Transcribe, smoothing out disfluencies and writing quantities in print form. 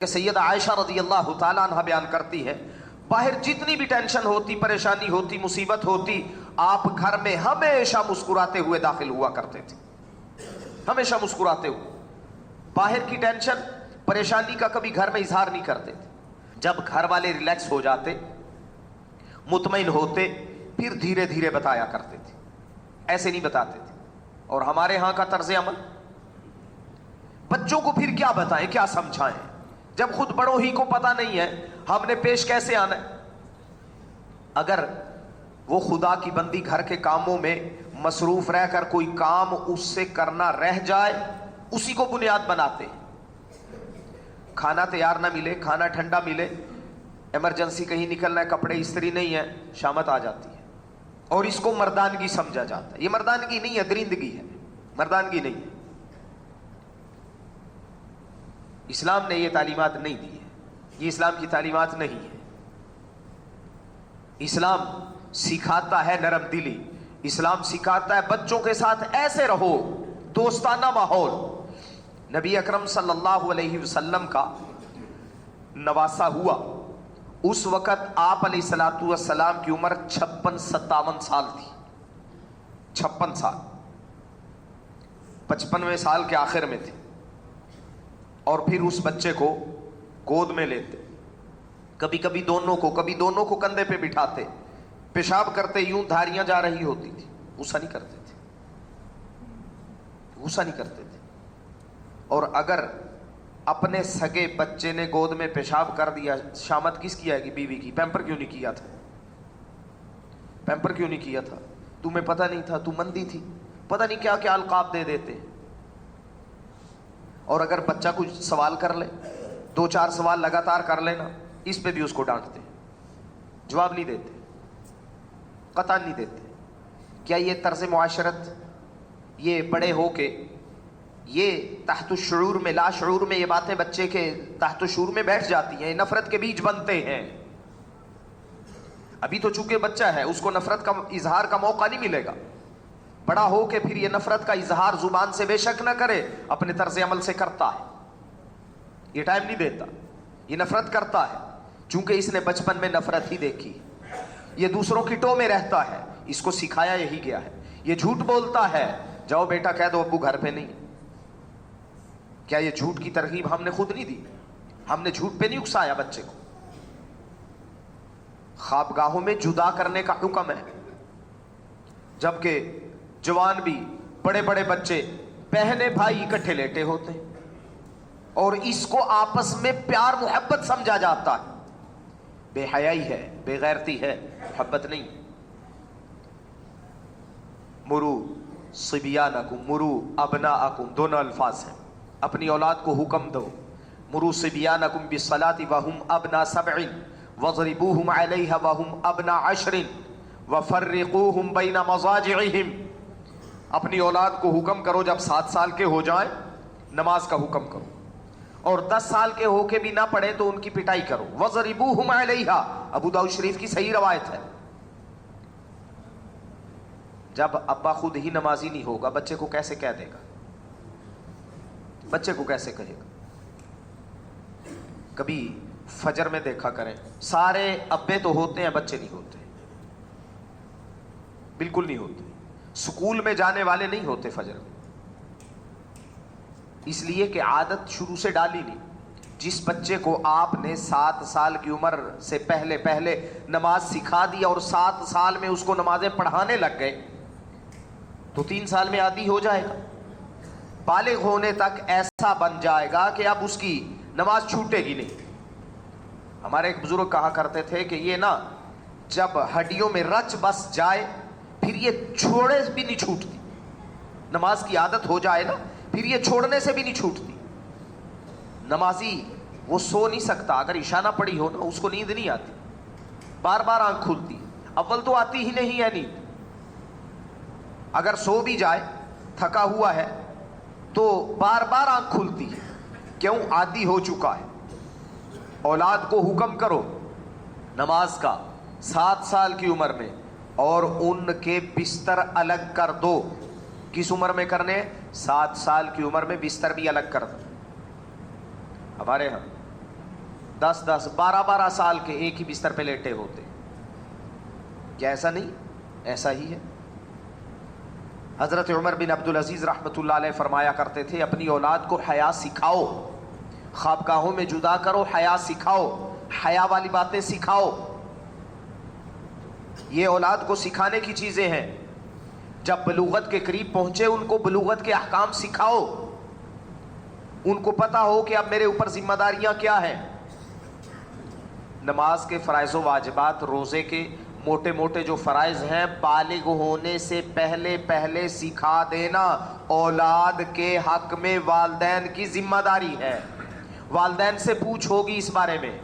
کہ سیدہ عائشہ رضی اللہ تعالیٰ عنہ بیان کرتی ہے، باہر جتنی بھی ٹینشن ہوتی، پریشانی ہوتی، مصیبت ہوتی، آپ گھر میں ہمیشہ مسکراتے ہوئے داخل ہوا کرتے تھے، ہمیشہ مسکراتے ہوئے، باہر کی ٹینشن پریشانی کا کبھی گھر میں اظہار نہیں کرتے تھے۔ جب گھر والے ریلیکس ہو جاتے، مطمئن ہوتے، پھر دھیرے دھیرے بتایا کرتے تھے، ایسے نہیں بتاتے تھے۔ اور ہمارے ہاں کا طرز عمل، بچوں کو پھر کیا بتائیں، کیا سمجھائیں، جب خود بڑوں ہی کو پتہ نہیں ہے ہم نے پیش کیسے آنا ہے۔ اگر وہ خدا کی بندی گھر کے کاموں میں مصروف رہ کر کوئی کام اس سے کرنا رہ جائے، اسی کو بنیاد بناتے ہیں۔ کھانا تیار نہ ملے، کھانا ٹھنڈا ملے، ایمرجنسی کہیں نکلنا ہے، کپڑے استری نہیں ہے، شامت آ جاتی ہے، اور اس کو مردانگی سمجھا جاتا ہے۔ یہ مردانگی نہیں ہے، درندگی ہے، مردانگی نہیں ہے۔ اسلام نے یہ تعلیمات نہیں دی ہے، یہ اسلام کی تعلیمات نہیں ہے۔ اسلام سکھاتا ہے نرم دلی، اسلام سکھاتا ہے بچوں کے ساتھ ایسے رہو، دوستانہ ماحول۔ نبی اکرم صلی اللہ علیہ وسلم کا نواسہ ہوا، اس وقت آپ علیہ الصلوۃ والسلام کی عمر 56-57 سال تھی، 56 سال، 55ویں سال کے آخر میں تھے، اور پھر اس بچے کو گود میں لیتے، کبھی کبھی دونوں کو کندھے پہ بٹھاتے، پیشاب کرتے یوں دھاریاں جا رہی ہوتی تھی، غصہ نہیں کرتے تھے، غصہ نہیں کرتے تھے۔ اور اگر اپنے سگے بچے نے گود میں پیشاب کر دیا، شامت کس کی آئے گی؟ بیوی کی۔ پیمپر کیوں نہیں کیا تھا؟ پیمپر کیوں نہیں کیا تھا؟ تمہیں پتہ نہیں تھا، تم مندی تھی، پتہ نہیں کیا کیا القاب دے دیتے۔ اور اگر بچہ کچھ سوال کر لے، 2-4 سوال لگاتار کر لینا، اس پہ بھی اس کو ڈانٹتے، جواب نہیں دیتے، قطعا نہیں دیتے۔ کیا یہ طرز معاشرت، یہ بڑے ہو کے یہ تحت الشعور میں، لا شعور میں یہ باتیں بچے کے تحت الشعور میں بیٹھ جاتی ہیں، نفرت کے بیج بنتے ہیں۔ ابھی تو چونکہ بچہ ہے، اس کو نفرت کا اظہار کا موقع نہیں ملے گا، بڑا ہو کے پھر یہ نفرت کا اظہار زبان سے بے شک نہ کرے، اپنے طرز عمل سے کرتا ہے، یہ ٹائم نہیں دیتا، یہ نفرت کرتا ہے، چونکہ اس نے بچپن میں نفرت ہی دیکھی، یہ دوسروں کی ٹو میں رہتا ہے، اس کو سکھایا یہی گیا ہے۔ یہ جھوٹ بولتا ہے، جاؤ بیٹا کہہ دو ابو گھر پہ نہیں۔ کیا یہ جھوٹ کی ترغیب ہم نے خود نہیں دی؟ ہم نے جھوٹ پہ نہیں اکسایا بچے کو۔ خوابگاہوں میں جدا کرنے کا حکم ہے، جبکہ جوان بھی، بڑے بڑے بچے، بہنیں بھائی اکٹھے لیٹے ہوتے ہیں، اور اس کو آپس میں پیار محبت سمجھا جاتا ہے۔ بے حیائی ہے، بے غیرتی ہے، محبت نہیں۔ مرو صبیانکم، مرو ابناءکم، دونوں الفاظ ہیں، اپنی اولاد کو حکم دو۔ مرو صبیانکم بالصلاۃ وہم ابناء 7 واضربوہم علیہا وہم ابناء 10 وفرقوہم بین مضاجعہم۔ اپنی اولاد کو حکم کرو جب 7 سال کے ہو جائیں نماز کا حکم کرو، اور 10 سال کے ہو کے بھی نہ پڑھے تو ان کی پٹائی کرو۔ وَضْرِبُوهُمْ عَلَيْهَا، ابو داؤد شریف کی صحیح روایت ہے۔ جب ابا خود ہی نمازی نہیں ہوگا، بچے کو کیسے کہہ دے گا؟ بچے کو کیسے کہے گا؟ کبھی فجر میں دیکھا کریں، سارے ابے تو ہوتے ہیں، بچے نہیں ہوتے، بالکل نہیں ہوتے، سکول میں جانے والے نہیں ہوتے فجر میں، اس لیے کہ عادت شروع سے ڈالی نہیں۔ جس بچے کو آپ نے 7 سال کی عمر سے پہلے نماز سکھا دی اور 7 سال میں اس کو نمازیں پڑھانے لگ گئے، تو 3 سال میں عادی ہو جائے گا، بالغ ہونے تک ایسا بن جائے گا کہ اب اس کی نماز چھوٹے گی نہیں۔ ہمارے ایک بزرگ کہا کرتے تھے کہ یہ نا جب ہڈیوں میں رچ بس جائے پھر یہ چھوڑے بھی نہیں چھوٹتی، نماز کی عادت ہو جائے نا پھر یہ چھوڑنے سے بھی نہیں چھوٹتی۔ نمازی وہ سو نہیں سکتا، اگر عشاء نہ پڑی ہو نا اس کو نیند نہیں آتی، بار بار آنکھ کھلتی، اول تو آتی ہی نہیں ہے نیند، اگر سو بھی جائے تھکا ہوا ہے تو بار بار آنکھ کھلتی ہے، کیوں؟ عادی ہو چکا ہے۔ اولاد کو حکم کرو نماز کا 7 سال کی عمر میں، اور ان کے بستر الگ کر دو۔ کس عمر میں کرنے؟ 7 سال کی عمر میں بستر بھی الگ کر دو۔ ہمارے ہاں 10-10 12-12 سال کے ایک ہی بستر پہ لیٹے ہوتے. کیا ایسا نہیں؟ ایسا ہی ہے. حضرت عمر بن عبدالعزیز رحمۃ اللہ علیہ فرمایا کرتے تھے اپنی اولاد کو حیا سکھاؤ, خوابگاہوں میں جدا کرو, حیا سکھاؤ, حیا والی باتیں سکھاؤ. یہ اولاد کو سکھانے کی چیزیں ہیں. جب بلوغت کے قریب پہنچے ان کو بلوغت کے احکام سکھاؤ, ان کو پتا ہو کہ اب میرے اوپر ذمہ داریاں کیا ہیں. نماز کے فرائض و واجبات, روزے کے موٹے موٹے جو فرائض ہیں, بالغ ہونے سے پہلے پہلے سکھا دینا اولاد کے حق میں والدین کی ذمہ داری ہے. والدین سے پوچھ ہوگی اس بارے میں.